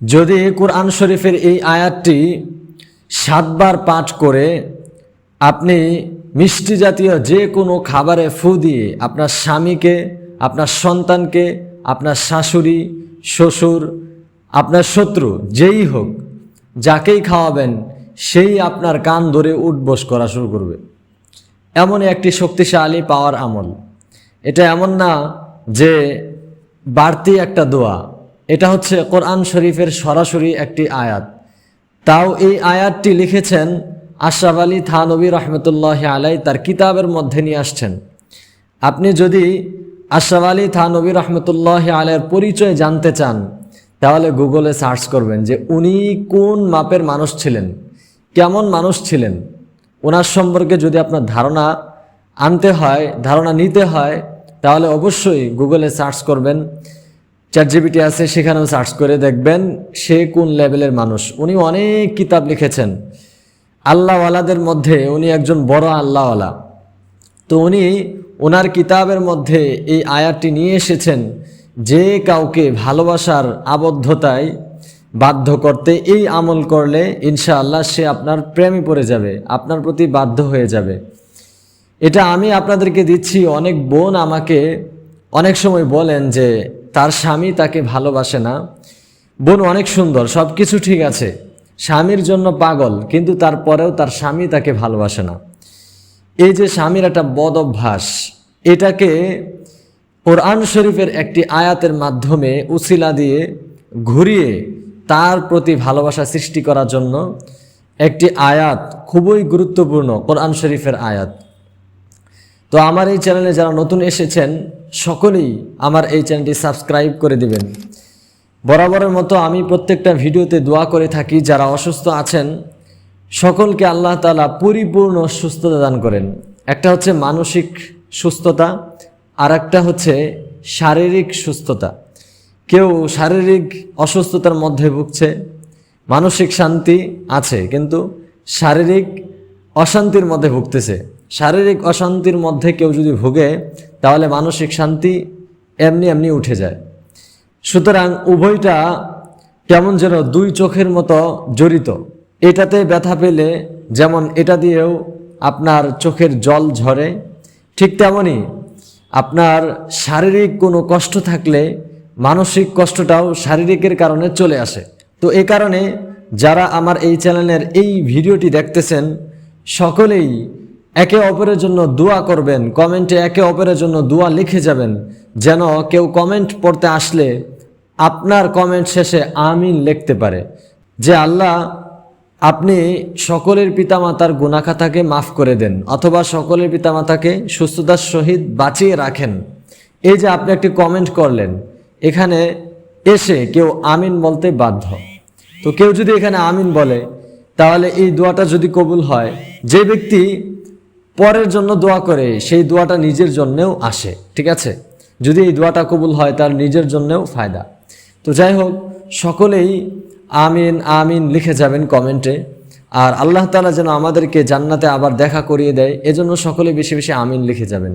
যদি কোরআন শরীফের এই আয়াতটি 7 বার পাঠ করে আপনি মিষ্টি জাতীয় যে কোনো খাবারে ফু দিয়ে আপনার স্বামীকে, আপনার সন্তানকে, আপনার শাশুড়ি, শ্বশুর, আপনার শত্রু যেই হোক, যাকেই খাওয়াবেন সেই আপনার কান ধরে উঠবোস করা শুরু করবে। এমনই একটি শক্তিশালী পাওয়ার আমল। এটা এমন না যে বাড়তি একটা দোয়া, এটা হচ্ছে কোরআন শরীফের সরাসরি একটি আয়াত। তাও এই আয়াতটি লিখেছেন আশরাফ আলী থানভী রহমতুল্লাহ আলাই, তার কিতাবের মধ্যে নিয়ে আসছেন। আপনি যদি আশরাফ আলী থানভী রহমতুল্লাহ আলাইয়ের পরিচয় জানতে চান তাহলে গুগলে সার্চ করবেন যে উনি কোন মাপের মানুষ ছিলেন, কেমন মানুষ ছিলেন। ওনার সম্পর্কে যদি আপনার ধারণা আনতে হয়, ধারণা নিতে হয়, তাহলে অবশ্যই গুগলে সার্চ করবেন। চ্যাটজিপিটি আছে, সেখানেও সার্চ করে দেখবেন সে কোন লেভেলের মানুষ। উনি অনেক কিতাব লিখেছেন। আল্লাহওয়ালাদের মধ্যে উনি একজন বড় আল্লাহওয়ালা। তো উনি ওনার কিতাবের মধ্যে এই আয়াতটি নিয়ে এসেছেন, যে কাউকে ভালোবাসার আবদ্ধতায় বাধ্য করতে এই আমল করলে ইনশাআল্লাহ সে আপনার প্রেমে পড়ে যাবে, আপনার প্রতি বাধ্য হয়ে যাবে। এটা আমি আপনাদেরকে দিচ্ছি। অনেক বোন আমাকে অনেক সময় বলেন যে তার স্বামী তাকে ভালোবাসে না। বোন অনেক সুন্দর, সব কিছু ঠিক আছে, স্বামীর জন্য পাগল, কিন্তু তারপরেও তার স্বামী তাকে ভালোবাসে না। এই যে স্বামীর একটা বদ অভ্যাস, এটাকে কোরআন শরীফের একটি আয়াতের মাধ্যমে উসিলা দিয়ে ঘুরিয়ে তার প্রতি ভালোবাসা সৃষ্টি করার জন্য একটি আয়াত, খুবই গুরুত্বপূর্ণ কোরআন শরীফের আয়াত। তো আমার এই চ্যানেলে যারা নতুন এসেছেন সকলেই আমার এই চ্যানেলটি সাবস্ক্রাইব করে দিবেন। বরাবরের মতো আমি প্রত্যেকটা ভিডিওতে দোয়া করে থাকি যারা অসুস্থ আছেন সকলকে আল্লাহ তাআলা পরিপূর্ণ সুস্থতা দান করেন। একটা হচ্ছে মানসিক সুস্থতা, আর একটা হচ্ছে শারীরিক সুস্থতা। কেউ শারীরিক অসুস্থতার মধ্যে ভুগছে, মানসিক শান্তি আছে কিন্তু শারীরিক অশান্তির মধ্যে ভুগতেছে। শারীরিক অশান্তির মধ্যে কেউ যদি ভুগে তাহলে মানসিক শান্তি এমনি এমনি উঠে যায়। সুতরাং উভয়টা কেমন যেন দুই চোখের মতো জড়িত। এটাতে ব্যথা পেলে যেমন এটা দিয়েও আপনার চোখের জল ঝরে, ঠিক তেমনই আপনার শারীরিক কোনো কষ্ট থাকলে মানসিক কষ্টটাও শারীরিকের কারণে চলে আসে। তো এ কারণে যারা আমার এই চ্যানেলের এই ভিডিওটি দেখতেছেন সকলেই একে অপরের জন্য দোয়া করবেন, কমেন্টে একে অপরের জন্য দোয়া লিখে যাবেন, যেন কেউ কমেন্ট পড়তে আসলে আপনার কমেন্ট শেষে আমিন লিখতে পারে, যে আল্লাহ আপনি সকলের পিতামাতার গুনাহখাতাকে মাফ করে দেন, অথবা সকলের পিতামাতাকে সুস্থতার সহিত বাঁচিয়ে রাখেন। এই যে আপনি একটি কমেন্ট করলেন, এখানে এসে কেউ আমিন বলতে বাধ্য। তো কেউ যদি এখানে আমিন বলে তাহলে এই দোয়াটা যদি কবুল হয়, যে ব্যক্তি পরের জন্য দোয়া করে সেই দোয়াটা নিজের জন্যেও আসে। ঠিক আছে, যদি এই দোয়াটা কবুল হয় তার নিজের জন্যেও ফায়দা। তো যাই হোক, সকলেই আমিন আমিন লিখে যাবেন কমেন্টে। আর আল্লাহ তাআলা যেন আমাদেরকে জান্নাতে আবার দেখা করিয়ে দেয়, এজন্য সকলে বেশি বেশি আমিন লিখে যাবেন।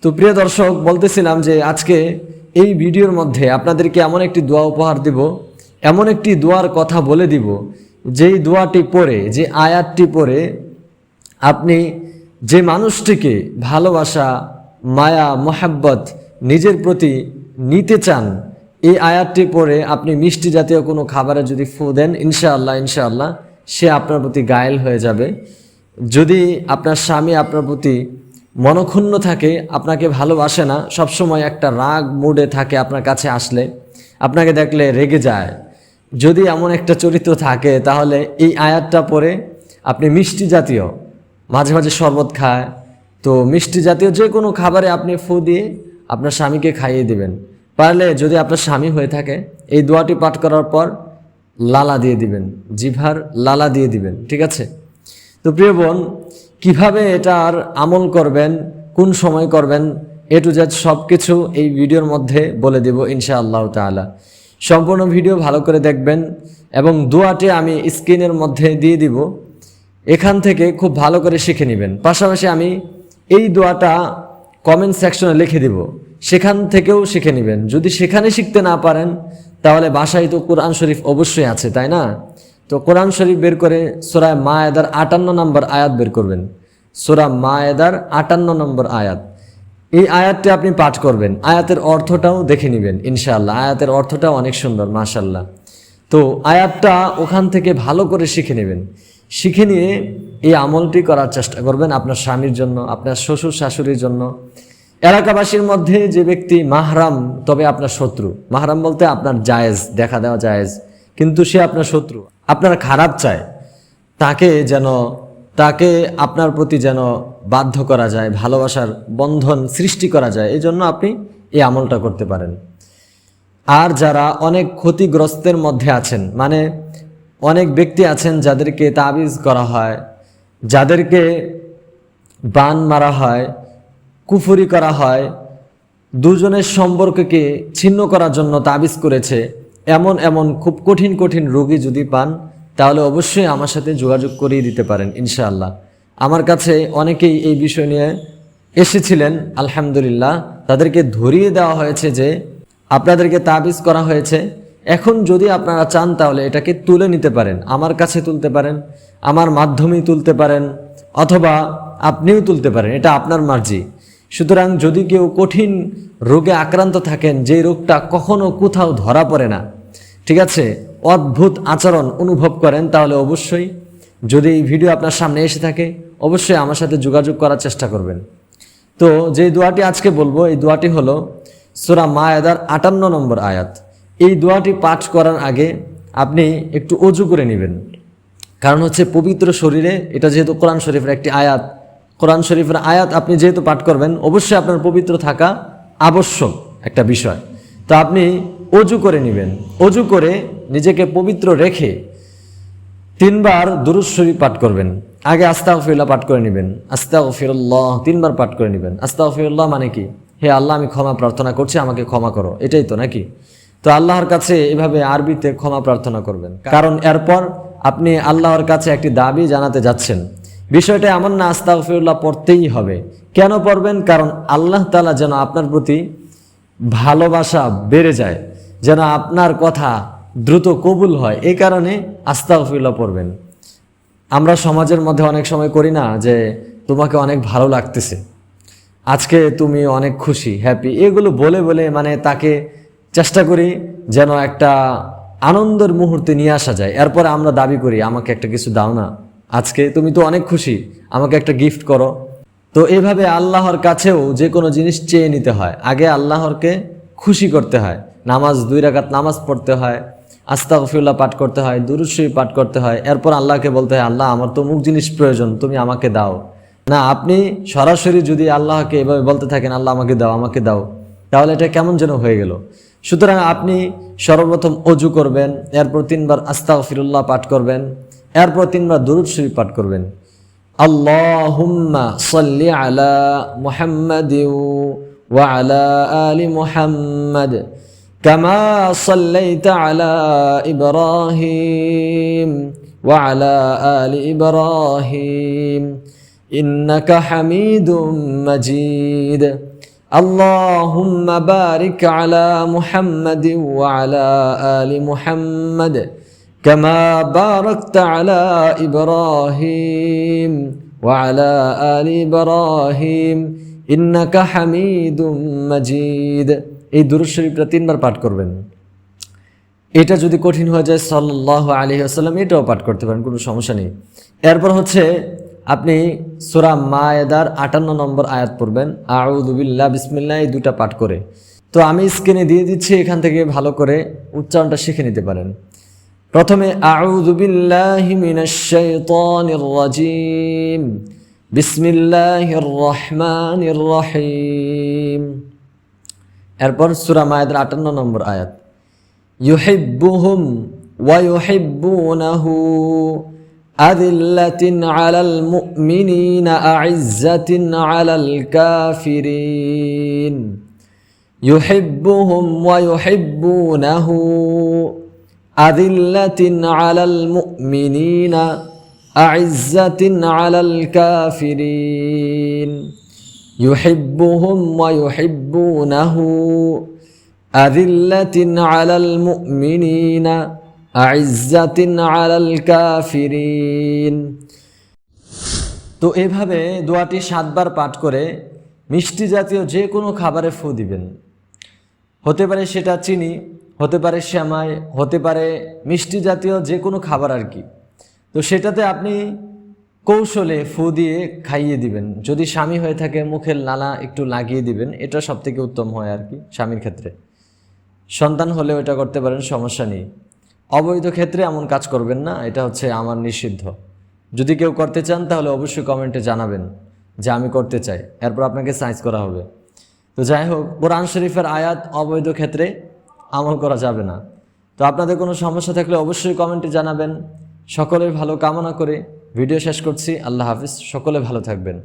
তো প্রিয় দর্শক, বলতেছিলাম যে আজকে এই ভিডিওর মধ্যে আপনাদেরকে এমন একটি দোয়া উপহার দিব, এমন একটি দোয়ার কথা বলে দিব, যেই দোয়াটি পড়ে, যে আয়াতটি পড়ে আপনি যে মানুষটিকে ভালোবাসা, মায়া, মোহাব্বত নিজের প্রতি নিতে চান, এই আয়াতটি পড়ে আপনি মিষ্টি জাতীয় কোনো খাবারে যদি ফু দেন ইনশাআল্লাহ ইনশাআল্লাহ সে আপনার প্রতি গায়েল হয়ে যাবে। যদি আপনার স্বামী আপনার প্রতি মনক্ষুণ্ণ থাকে, আপনাকে ভালোবাসে না, সবসময় একটা রাগ মুডে থাকে, আপনার কাছে আসলে আপনাকে দেখলে রেগে যায়, যদি এমন একটা চরিত্র থাকে তাহলে এই আয়াতটা পড়ে আপনি মিষ্টি জাতীয়, মাঝে মাঝে শরবত খায়, তো মিষ্টি জাতীয় যে কোনো খাবারে আপনি ফু দিয়ে আপনার স্বামীকে খাইয়ে দিবেন। পারলে যদি আপনার স্বামী হয়ে থাকে এই দোয়াটি পাঠ করার পর লালা দিয়ে দিবেন, জিভার লালা দিয়ে দিবেন। ঠিক আছে? তো প্রিয় বোন, কীভাবে এটার আমল করবেন, কোন সময় করবেন, এ টু জেড সব কিছু এই ভিডিওর মধ্যে বলে দেব ইনশাআল্লাহ তাআলা। সম্পূর্ণ ভিডিও ভালো করে দেখবেন এবং দোয়াটি আমি স্ক্রিনের মধ্যে দিয়ে দিব, এখান থেকে খুব ভালো করে শিখে নেবেন। পাশাপাশি আমি এই দোয়াটা কমেন্ট সেকশনে লিখে দিব, সেখান থেকেও শিখে নেবেন। যদি সেখানে শিখতে না পারেন তাহলে বাসায় তো কোরআন শরীফ অবশ্যই আছে, তাই না? তো কোরআন শরীফ বের করে সূরা মায়েদার 58 নম্বর আয়াত বের করবেন। সূরা মায়েদার 58 নম্বর আয়াত, এই আয়াতটি আপনি পাঠ করবেন। আয়াতের অর্থটাও দেখে নেবেন ইনশাআল্লাহ। আয়াতের অর্থটাও অনেক সুন্দর মাশাআল্লাহ। তো আয়াতটা ওখান থেকে ভালো করে শিখে নেবেন। শিখে নিয়ে এই আমলটি করার চেষ্টা করবেন আপনার স্বামীর জন্য, আপনার শ্বশুর শাশুড়ির জন্য, এলাকাবাসীর মধ্যে যে ব্যক্তি মাহরাম তবে আপনার শত্রু। মাহরাম বলতে আপনার জায়েজ, দেখা দেওয়া জায়েজ, কিন্তু সে আপনার শত্রু, আপনার খারাপ চায়, তাকে আপনার প্রতি যেন বাধ্য করা যায়, ভালোবাসার বন্ধন সৃষ্টি করা যায়, এই জন্য আপনি এই আমলটা করতে পারেন। আর যারা অনেক ক্ষতিগ্রস্তের মধ্যে আছেন, মানে অনেক ব্যক্তি আছেন যাদেরকে তাবিজ করা হয়, যাদেরকে বান মারা হয়, কুফরি করা হয়, দুজনের সম্পর্ককে ছিন্ন করার জন্য তাবিজ করেছে, এমন খুব কঠিন কঠিন রোগী যদি পান তাহলে অবশ্যই আমার সাথে যোগাযোগ করিয়ে দিতে পারেন ইনশাআল্লাহ। আমার কাছে অনেকেই এই বিষয় নিয়ে এসেছিলেন, আলহামদুলিল্লাহ তাদেরকে ধরিয়ে দেওয়া হয়েছে যে আপনাদেরকে তাবিজ করা হয়েছে, এখন যদি আপনারা চান তাহলে এটাকে তুলে নিতে পারেন, আমার কাছে তুলতে পারেন, আমার মাধ্যমেই তুলতে পারেন, অথবা আপনিও তুলতে পারেন, এটা আপনার মার্জি। সুতরাং যদি কেউ কঠিন রোগে আক্রান্ত থাকেন, যে রোগটা কখনো কোথাও ধরা পড়ে না, ঠিক আছে, অদ্ভুত আচরণ অনুভব করেন, তাহলে অবশ্যই যদি এই ভিডিও আপনার সামনে এসে থাকে অবশ্যই আমার সাথে যোগাযোগ করার চেষ্টা করবেন। তো যে দোয়াটি আজকে বলবো এই দোয়াটি হলো সূরা মায়েদার 58 নম্বর আয়াত। এই দোয়াটি পাঠ করার আগে আপনি একটু অজু করে নেবেন, কারণ হচ্ছে পবিত্র শরীরে, এটা যেহেতু কোরআন শরীফের একটি আয়াত, কোরআন শরীফের আয়াত আপনি যেহেতু পাঠ করবেন অবশ্যই আপনার পবিত্র থাকা আবশ্যক একটা বিষয়। তো আপনি অজু করে নেবেন, অজু করে নিজেকে পবিত্র রেখে 3 বার দুরূদ শরীফ পাঠ করবেন। আগে আস্তাগফিরুল্লাহ পাঠ করে নেবেন, আস্তাগফিরুল্লাহ 3 বার পাঠ করে নেবেন। আস্তাগফিরুল্লাহ মানে কি? হে আল্লাহ আমি ক্ষমা প্রার্থনা করছি, আমাকে ক্ষমা করো, এটাই তো নাকি? তো আল্লাহর কাছে এভাবে আরবিতে ক্ষমা প্রার্থনা করবেন, কারণ এরপর আপনি আল্লাহর কাছে একটি দাবি জানাতে যাচ্ছেন। বিষয়টা এমন না আস্তাগফিরুল্লাহ পড়তেই হবে। কেন পড়বেন? কারণ আল্লাহ তাআলা যেন আপনার প্রতি ভালোবাসা বেড়ে যায়, যেন আপনার কথা দ্রুত কবুল হয়, এই কারণে আস্তাগফিরুল্লাহ পড়বেন। আমরা সমাজের মধ্যে অনেক সময় করি না যে তোমাকে অনেক ভালো লাগতেছে, আজকে তুমি অনেক খুশি, হ্যাপি, এগুলো বলে বলে মানে তাকে চেষ্টা করি যেন একটা আনন্দের মুহূর্তে নিয়ে আসা যায়। এরপরে আমরা দাবি করি আমাকে একটা কিছু দাও না, আজকে তুমি তো অনেক খুশি, আমাকে একটা গিফট করো। তো এইভাবে আল্লাহর কাছেও যে কোনো জিনিস চেয়ে নিতে হয়, আগে আল্লাহরকে খুশি করতে হয়, নামাজ 2 রাকাত নামাজ পড়তে হয়, আস্তাগফিরুল্লাহ পাঠ করতে হয়, দুরূদ শরীফ পাঠ করতে হয়, এরপর আল্লাহকে বলতে হয় আল্লাহ আমার তো অমুক জিনিস প্রয়োজন, তুমি আমাকে দাও। না, আপনি সরাসরি যদি আল্লাহকে এভাবে বলতে থাকেন আল্লাহ আমাকে দাও আমাকে দাও, তাহলে এটা কেমন যেন হয়ে গেল। সুতরাং আপনি সর্বপ্রথম অজু করবেন, এরপর 3 বার আস্তাগফিরুল্লাহ পাঠ করবেন, এরপর 3 বার দুরূদ শরীফ পাঠ করবেন। আল্লাহুম্মা সাল্লি আলা মুহাম্মাদিন ওয়া আলা আলি মুহাম্মাদ কামা সাল্লাইতা আলা ইব্রাহিম ওয়া আলা আলি ইব্রাহিম ইন্নাকা হামিদুম মাজিদ। আল্লাহুম্মা বারিক আলা মুহাম্মাদিন ওয়া আলা আলি মুহাম্মাদ কামা বারাকতা আলা ইব্রাহিম ওয়া আলা আলি ইব্রাহিম ইন্নাকা হামিদুম মাজিদ। এই দুরূদ শরীফটা 3 বার পাঠ করবেন। এটা যদি কঠিন হয়ে যায় সাল্লাল্লাহু আলাইহি ওয়াসাল্লাম এটাও পাঠ করতে পারেন, কোনো সমস্যা নেই। এরপর হচ্ছে আপনি সূরা মায়েদার 58 নম্বর আয়াত পড়বেন, আউযু বিল্লাহ বিসমিল্লাহ, এই দুটা পাঠ করে। তো আমি স্ক্রিনে দিয়ে দিচ্ছি, এখান থেকে ভালো করে উচ্চারণটা শিখে নিতে পারেন। প্রথমে আউযু বিল্লাহি মিনাশ শাইতানির রাজিম বিসমিল্লাহির রহমানির রহিম। এরপর সূরা মায়েদার 58 নম্বর আয়াত, ইউহিব্বুহুম ওয়া ইউহিব্বুনাহু আযিল্লাতিন আলাল মুমিনিনা আ'ইজ্জাতিন আলাল কাফিরিন। ইউহিব্বুহুম ওয়া ইউহিব্বুনাহু আযিল্লাতিন আলাল মুমিনিনা আ'ইজ্জাতিন আলাল কাফিরিন। ইউহিব্বুহুম ওয়া ইউহিব্বুনাহু আযিল্লাতিন আলাল মুমিনিনা আইজ্জাতিন আলাল কাফিরিন। তো এভাবে দোয়াটি 7 বার পাঠ করে মিষ্টি জাতীয় যে কোনো খাবারে ফু দিবেন। হতে পারে সেটা চিনি, হতে পারে সেমাই, হতে পারে মিষ্টি জাতীয় যে কোনো খাবার আর কি। তো সেটাতে আপনি কৌশলে ফু দিয়ে খাইয়ে দিবেন। যদি স্বামী হয়ে থাকে মুখের লালা একটু লাগিয়ে দিবেন, এটা সবথেকে উত্তম হয় আর কি স্বামীর ক্ষেত্রে। সন্তান হলেও এটা করতে পারেন, সমস্যা নেই। অবৈধ ক্ষেত্রে এমন কাজ করবেন না, এটা হচ্ছে আমার নিষিদ্ধ। যদি কেউ করতে চান তাহলে অবশ্যই কমেন্টে জানাবেন যে আমি করতে চাই, এরপর আপনাকে সাইজ করা হবে। তো যাই হোক, কোরআন শরীফের আয়াত অবৈধ ক্ষেত্রে আমল করা যাবে না। তো আপনাদের কোনো সমস্যা থাকলে অবশ্যই কমেন্টে জানাবেন। সকলের ভালো কামনা করে ভিডিও শেষ করছি। আল্লাহ হাফিজ, সকলে ভালো থাকবেন।